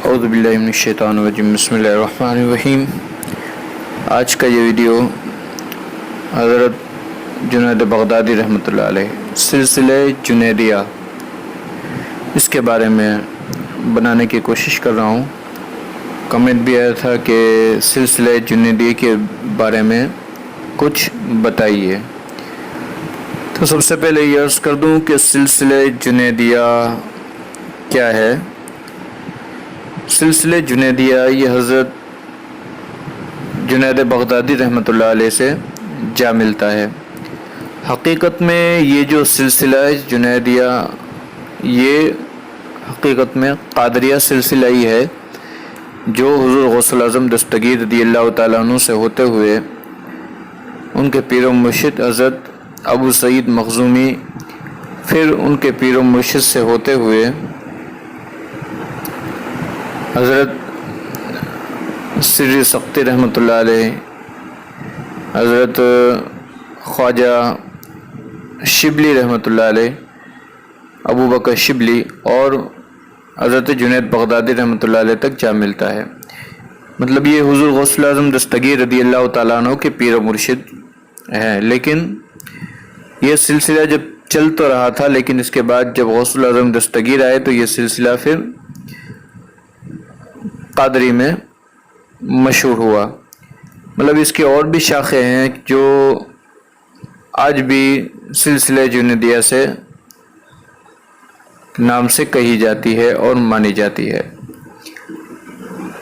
اعوذ باللہ من الشیطان الرجیم، بسم اللہ الرحمن الرحیم۔ آج کا یہ ویڈیو حضرت جنید بغدادی رحمۃ اللہ علیہ سلسلہ جنیدیہ اس کے بارے میں بنانے کی کوشش کر رہا ہوں۔ کمنٹ بھی آیا تھا کہ سلسلہ جنیدیہ کے بارے میں کچھ بتائیے، تو سب سے پہلے یہ عرض کر دوں کہ سلسلہ جنیدیہ کیا ہے۔ سلسلہ جنیدیہ یہ حضرت جنید بغدادی رحمۃ اللہ علیہ سے جا ملتا ہے۔ حقیقت میں یہ جو سلسلہ جنیدیہ یہ حقیقت میں قادریہ سلسلہ ہی ہے، جو حضور غوث الاعظم دستگیر رضی اللہ تعالیٰ عنہ سے ہوتے ہوئے ان کے پیر و مرشد حضرت ابو سعید مخزومی، پھر ان کے پیر و مرشد سے ہوتے ہوئے حضرت سری سختی رحمۃ اللہ علیہ، حضرت خواجہ شبلی رحمۃ اللہ علیہ، ابو بکر شبلی اور حضرت جنید بغدادی رحمۃ اللہ علیہ تک جا ملتا ہے۔ مطلب یہ حضور غوث الاعظم دستگیر رضی اللہ تعالیٰ عنہ کے پیر و مرشد ہیں، لیکن یہ سلسلہ جب چل تو رہا تھا، لیکن اس کے بعد جب غوث الاعظم دستگیر آئے تو یہ سلسلہ پھر قادری میں مشہور ہوا۔ مطلب اس کی اور بھی شاخیں ہیں جو آج بھی سلسلہ جنیدیہ سے نام سے کہی جاتی ہے اور مانی جاتی ہے۔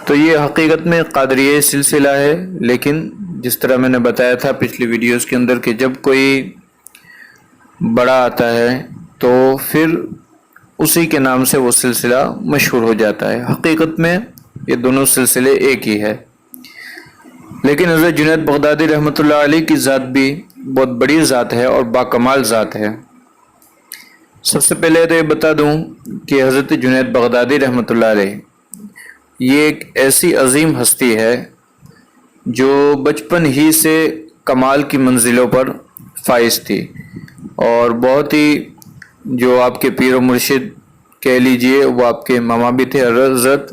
تو یہ حقیقت میں قادریہ سلسلہ ہے، لیکن جس طرح میں نے بتایا تھا پچھلی ویڈیوز کے اندر کہ جب کوئی بڑا آتا ہے تو پھر اسی کے نام سے وہ سلسلہ مشہور ہو جاتا ہے۔ حقیقت میں یہ دونوں سلسلے ایک ہی ہے، لیکن حضرت جنید بغدادی رحمۃ اللہ علیہ کی ذات بھی بہت بڑی ذات ہے اور باکمال ذات ہے۔ سب سے پہلے تو یہ بتا دوں کہ حضرت جنید بغدادی رحمۃ اللہ علیہ یہ ایک ایسی عظیم ہستی ہے جو بچپن ہی سے کمال کی منزلوں پر فائز تھی، اور بہت ہی جو آپ کے پیر و مرشد کہہ لیجئے وہ آپ کے ماما بھی تھے، حضرت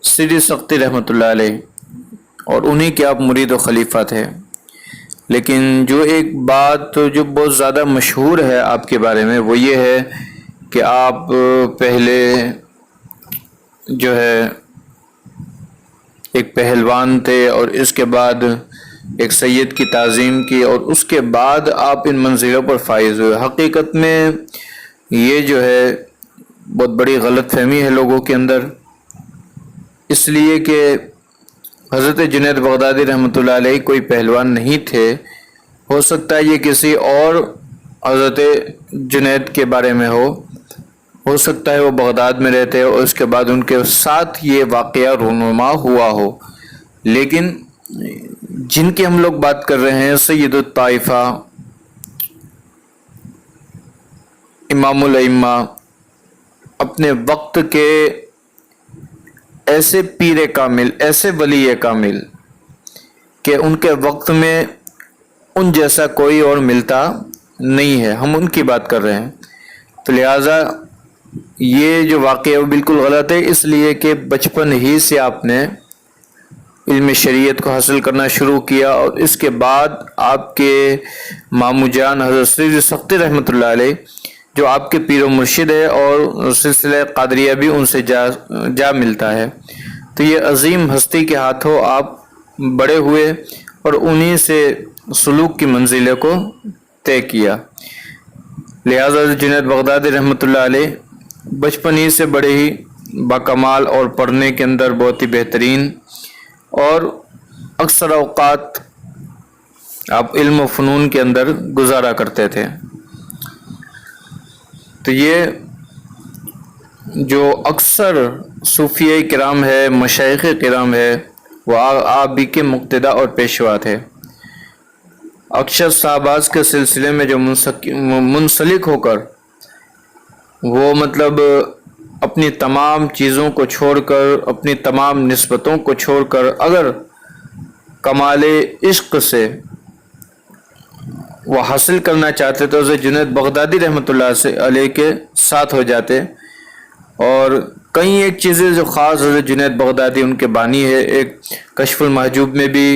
سری سختی رحمۃ اللہ علیہ، اور انہی کے آپ مرید و خلیفہ تھے۔ لیکن جو ایک بات جو بہت زیادہ مشہور ہے آپ کے بارے میں وہ یہ ہے کہ آپ پہلے جو ہے ایک پہلوان تھے، اور اس کے بعد ایک سید کی تعظیم کی، اور اس کے بعد آپ ان منزلوں پر فائز ہوئے۔ حقیقت میں یہ جو ہے بہت بڑی غلط فہمی ہے لوگوں کے اندر، اس لیے کہ حضرت جنید بغدادی رحمۃ اللہ علیہ کوئی پہلوان نہیں تھے۔ ہو سکتا ہے یہ کسی اور حضرت جنید کے بارے میں ہو سکتا ہے وہ بغداد میں رہتے اور اس کے بعد ان کے ساتھ یہ واقعہ رونما ہوا ہو، لیکن جن کی ہم لوگ بات کر رہے ہیں سید الطائفہ، امام الائمہ، اپنے وقت کے ایسے پیر کامل، ایسے ولی کامل کہ ان کے وقت میں ان جیسا کوئی اور ملتا نہیں ہے، ہم ان کی بات کر رہے ہیں۔ تو لہٰذا یہ جو واقعہ ہے وہ بالکل غلط ہے، اس لیے کہ بچپن ہی سے آپ نے علم شریعت کو حاصل کرنا شروع کیا، اور اس کے بعد آپ کے مامو جان حضرت سری سختی رحمۃ اللہ علیہ جو آپ کے پیر و مرشد ہے، اور سلسلہ قادریہ بھی ان سے جا ملتا ہے۔ تو یہ عظیم ہستی کے ہاتھوں آپ بڑے ہوئے اور انہی سے سلوک کی منزلیں کو طے کیا۔ لہٰذا جنید بغدادی رحمۃ اللہ علیہ بچپن ہی سے بڑے ہی باکمال اور پڑھنے کے اندر بہت ہی بہترین، اور اکثر اوقات آپ علم و فنون کے اندر گزارا کرتے تھے۔ تو یہ جو اکثر صوفیہ کرام ہے، مشائخ کرام ہے، وہ آپ بھی کے مقتدا اور پیشوا تھے۔ اکثر صحاباز کے سلسلے میں جو منسلک ہو کر وہ مطلب اپنی تمام چیزوں کو چھوڑ کر، اپنی تمام نسبتوں کو چھوڑ کر اگر کمال عشق سے وہ حاصل کرنا چاہتے تو حضرت جنید بغدادی رحمۃ اللہ علیہ کے ساتھ ہو جاتے، اور کئی ایک چیزیں جو خاص حضرت جنید بغدادی ان کے بانی ہے. ایک کشف المحجوب میں بھی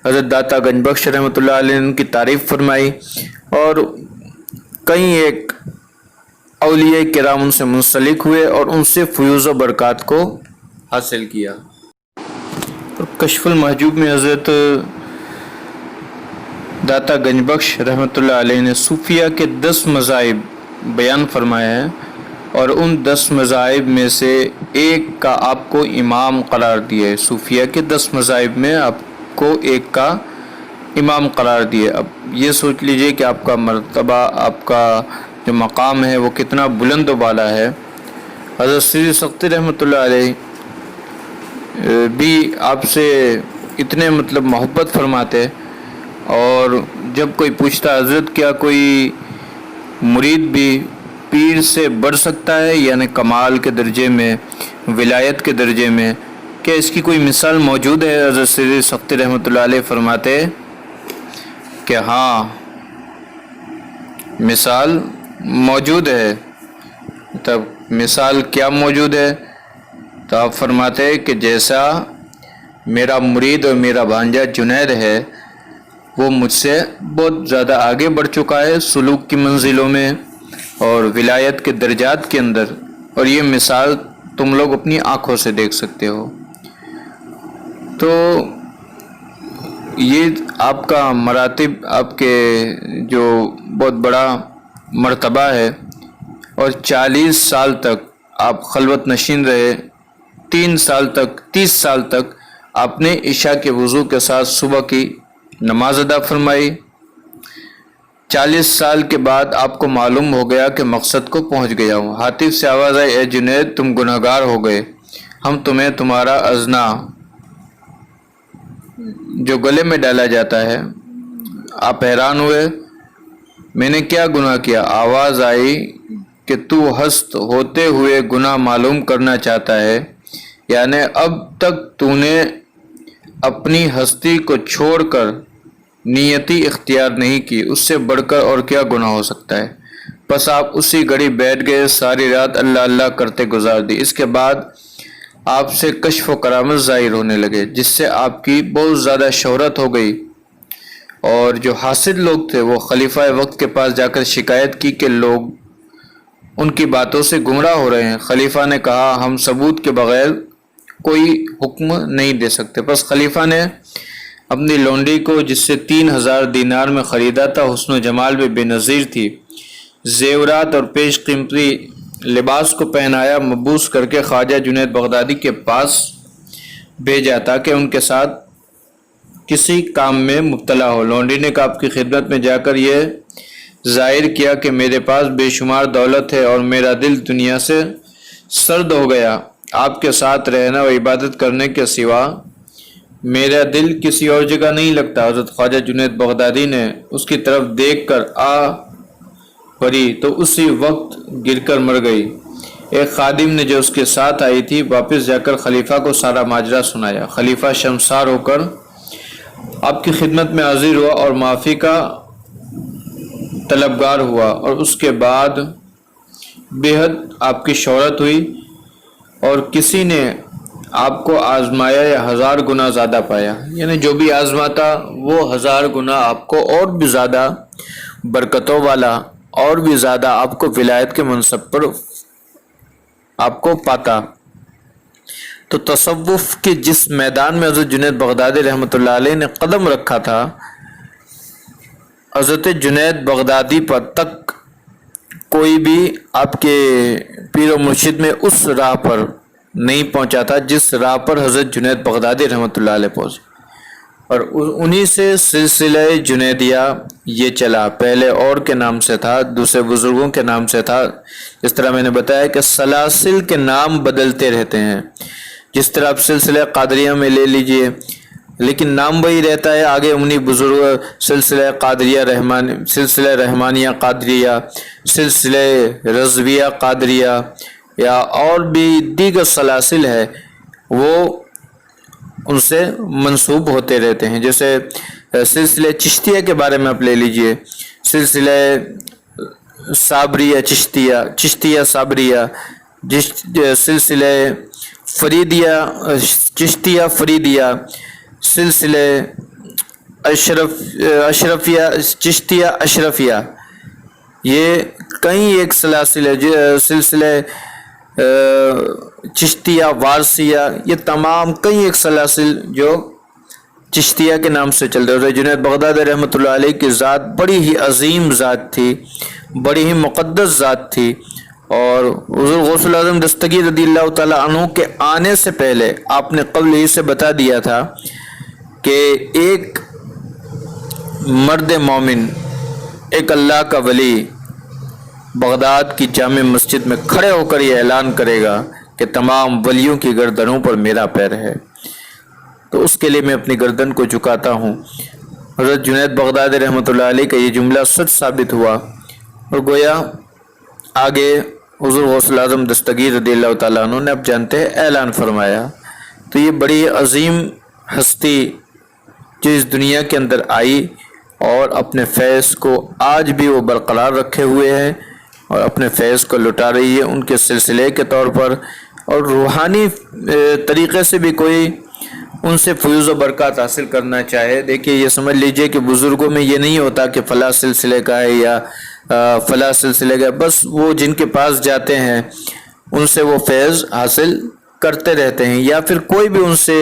حضرت داتا گنج بخش رحمۃ اللہ علیہ نے ان کی تعریف فرمائی، اور کئی ایک اولیاء کرام ان سے منسلک ہوئے اور ان سے فیوز و برکات کو حاصل کیا. کشف المحجوب میں حضرت داتا گنج بخش رحمۃ اللہ علیہ نے صوفیہ کے 10 مذاہب بیان فرمایا ہے، اور ان 10 مذاہب میں سے ایک کا آپ کو امام قرار دیا ہے. صوفیہ کے 10 مذاہب میں آپ کو ایک کا امام قرار دیا. اب یہ سوچ لیجئے کہ آپ کا مرتبہ، آپ کا جو مقام ہے وہ کتنا بلند و بالا ہے. حضرت سیدی سختیٰ رحمۃ اللہ علیہ بھی آپ سے اتنے محبت فرماتے، اور جب کوئی پوچھتا حضرت کیا کوئی مرید بھی پیر سے بڑھ سکتا ہے، یعنی کمال کے درجے میں، ولایت کے درجے میں، کیا اس کی کوئی مثال موجود ہے؟ حضرت سیدی سختیٰ رحمۃ اللہ علیہ فرماتے کہ ہاں مثال موجود ہے. تب مثال کیا موجود ہے؟ تو آپ فرماتے کہ جیسا میرا مرید اور میرا بھانجا جنید ہے، وہ مجھ سے بہت زیادہ آگے بڑھ چکا ہے سلوک کی منزلوں میں اور ولایت کے درجات کے اندر، اور یہ مثال تم لوگ اپنی آنکھوں سے دیکھ سکتے ہو. تو یہ آپ کا مراتب، آپ کے جو بہت بڑا مرتبہ ہے، اور 40 سال تک آپ خلوت نشین رہے، 30 سال تک آپ نے عشاء کے وضو کے ساتھ صبح کی نماز ادا فرمائی. 40 سال کے بعد آپ کو معلوم ہو گیا کہ مقصد کو پہنچ گیا ہوں. ہاتف سے آواز آئی، اے جنید تم گناہگار ہو گئے، ہم تمہیں تمہارا ازنا جو گلے میں ڈالا جاتا ہے. آپ حیران ہوئے، میں نے کیا گناہ کیا؟ آواز آئی کہ تو ہست ہوتے ہوئے گناہ معلوم کرنا چاہتا ہے، یعنی اب تک تو نے اپنی ہستی کو چھوڑ کر نیتی اختیار نہیں کی، اس سے بڑھ کر اور کیا گناہ ہو سکتا ہے؟ بس آپ اسی گھڑی بیٹھ گئے، ساری رات اللہ اللہ کرتے گزار دی. اس کے بعد آپ سے کشف و کرامت ظاہر ہونے لگے، جس سے آپ کی بہت زیادہ شہرت ہو گئی، اور جو حاسد لوگ تھے وہ خلیفہ وقت کے پاس جا کر شکایت کی کہ لوگ ان کی باتوں سے گمراہ ہو رہے ہیں. خلیفہ نے کہا ہم ثبوت کے بغیر کوئی حکم نہیں دے سکتے. بس خلیفہ نے اپنی لونڈی کو، جس سے 3000 دینار میں خریدا تھا، حسن و جمال میں بے نظیر تھی، زیورات اور پیش قیمتی لباس کو پہنایا، مبوس کر کے خواجہ جنید بغدادی کے پاس بھیجا تاکہ ان کے ساتھ کسی کام میں مبتلا ہو. لونڈی نے آپ کی خدمت میں جا کر یہ ظاہر کیا کہ میرے پاس بے شمار دولت ہے اور میرا دل دنیا سے سرد ہو گیا، آپ کے ساتھ رہنا اور عبادت کرنے کے سوا میرا دل کسی اور جگہ نہیں لگتا. حضرت خواجہ جنید بغدادی نے اس کی طرف دیکھ کر پڑی تو اسی وقت گر کر مر گئی. ایک خادم نے جو اس کے ساتھ آئی تھی واپس جا کر خلیفہ کو سارا ماجرا سنایا. خلیفہ شرمسار ہو کر آپ کی خدمت میں حاضر ہوا اور معافی کا طلبگار ہوا، اور اس کے بعد بے حد آپ کی شہرت ہوئی، اور کسی نے آپ کو آزمایا یا 1000 گنا زیادہ پایا، یعنی جو بھی آزماتا وہ 1000 گنا آپ کو اور بھی زیادہ برکتوں والا، اور بھی زیادہ آپ کو ولایت کے منصب پر آپ کو پاتا. تو تصوف کے جس میدان میں حضرت جنید بغدادی رحمۃ اللہ علیہ نے قدم رکھا تھا، حضرت جنید بغدادی پر تک کوئی بھی آپ کے پیر و مرشد میں اس راہ پر نہیں پہنچا تھا جس راہ پر حضرت جنید بغدادی رحمۃ اللہ علیہ پہنچے. اور انہی سے سلسلہ جنیدیہ یہ چلا. پہلے اور کے نام سے تھا، دوسرے بزرگوں کے نام سے تھا. جس طرح میں نے بتایا کہ سلاسل کے نام بدلتے رہتے ہیں، جس طرح آپ سلسلہ قادریہ میں لے لیجئے، لیکن نام وہی رہتا ہے. آگے انہی بزرگ سلسلہ قادریہ سلسلہ رحمانیہ قادریہ، سلسلہ رضویہ قادریہ، یا اور بھی دیگر سلاسل ہے، وہ ان سے منسوب ہوتے رہتے ہیں. جیسے سلسلہ چشتیہ کے بارے میں آپ لے لیجئے، سلسلہ صابریہ چشتیہ صابریہ، سلسلہ فریدیہ چشتیہ فریدیہ، سلسلہ اشرفیہ چشتیہ اشرفیہ، یہ کئی ایک سلاسل ہے، سلسلہ چشتیہ وارثیہ، یہ تمام کئی ایک سلاسل جو چشتیہ کے نام سے چل رہے. جنید بغدادی رحمۃ اللہ علیہ کی ذات بڑی ہی عظیم ذات تھی، بڑی ہی مقدس ذات تھی، اور حضور غوث الاعظم دستگیر رضی اللہ تعالیٰ عنہ کے آنے سے پہلے آپ نے قبل ہی سے بتا دیا تھا کہ ایک مرد مومن، ایک اللہ کا ولی بغداد کی جامع مسجد میں کھڑے ہو کر یہ اعلان کرے گا کہ تمام ولیوں کی گردنوں پر میرا پیر ہے، تو اس کے لیے میں اپنی گردن کو جھکاتا ہوں. حضرت جنید بغدادی رحمۃ اللہ علیہ کا یہ جملہ سچ ثابت ہوا، اور گویا آگے حضور غوث الاعظم دستگیر رضی اللہ تعالیٰ عنہ نے اب جانتے ہیں اعلان فرمایا. تو یہ بڑی عظیم ہستی جو اس دنیا کے اندر آئی اور اپنے فیض کو آج بھی وہ برقرار رکھے ہوئے ہیں اور اپنے فیض کو لٹا رہی ہے ان کے سلسلے کے طور پر، اور روحانی طریقے سے بھی کوئی ان سے فیوز و برکات حاصل کرنا چاہے. دیکھیے یہ سمجھ لیجئے کہ بزرگوں میں یہ نہیں ہوتا کہ فلاں سلسلے کا ہے یا فلاں سلسلے کا ہے، بس وہ جن کے پاس جاتے ہیں ان سے وہ فیض حاصل کرتے رہتے ہیں، یا پھر کوئی بھی ان سے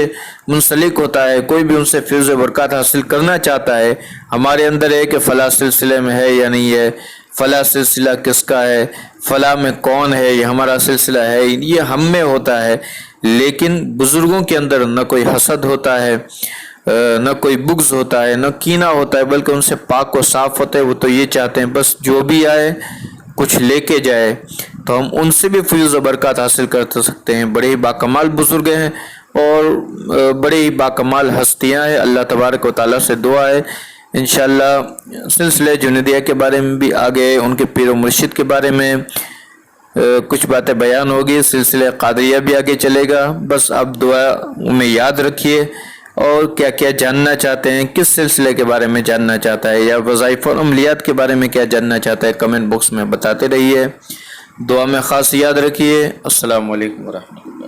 منسلک ہوتا ہے، کوئی بھی ان سے فیض و برکات حاصل کرنا چاہتا ہے. ہمارے اندر ہے کہ فلاں سلسلے میں ہے یا نہیں ہے، فلاں سلسلہ کس کا ہے، فلاں میں کون ہے، یہ ہمارا سلسلہ ہے، یہ ہم میں ہوتا ہے. لیکن بزرگوں کے اندر نہ کوئی حسد ہوتا ہے، نہ کوئی بغض ہوتا ہے، نہ کینہ ہوتا ہے، بلکہ ان سے پاک و صاف ہوتا ہے. وہ تو یہ چاہتے ہیں بس جو بھی آئے کچھ لے کے جائے، تو ہم ان سے بھی فیض و برکات حاصل کر سکتے ہیں. بڑے ہی باکمال بزرگ ہیں اور بڑے ہی باکمال ہستیاں ہیں. اللہ تبارک و تعالیٰ سے دعا ہے انشاءاللہ سلسلہ جنیدیہ کے بارے میں بھی آگے ان کے پیر و مرشد کے بارے میں کچھ باتیں بیان ہوگی. سلسلہ قادریہ بھی آگے چلے گا. بس آپ دعا میں یاد رکھیے، اور کیا کیا جاننا چاہتے ہیں، کس سلسلے کے بارے میں جاننا چاہتا ہے یا وظائف اور عملیات کے بارے میں کیا جاننا چاہتا ہے، کمنٹ باکس میں بتاتے رہیے. دعا میں خاص یاد رکھیے. السلام علیکم ورحمۃ اللہ.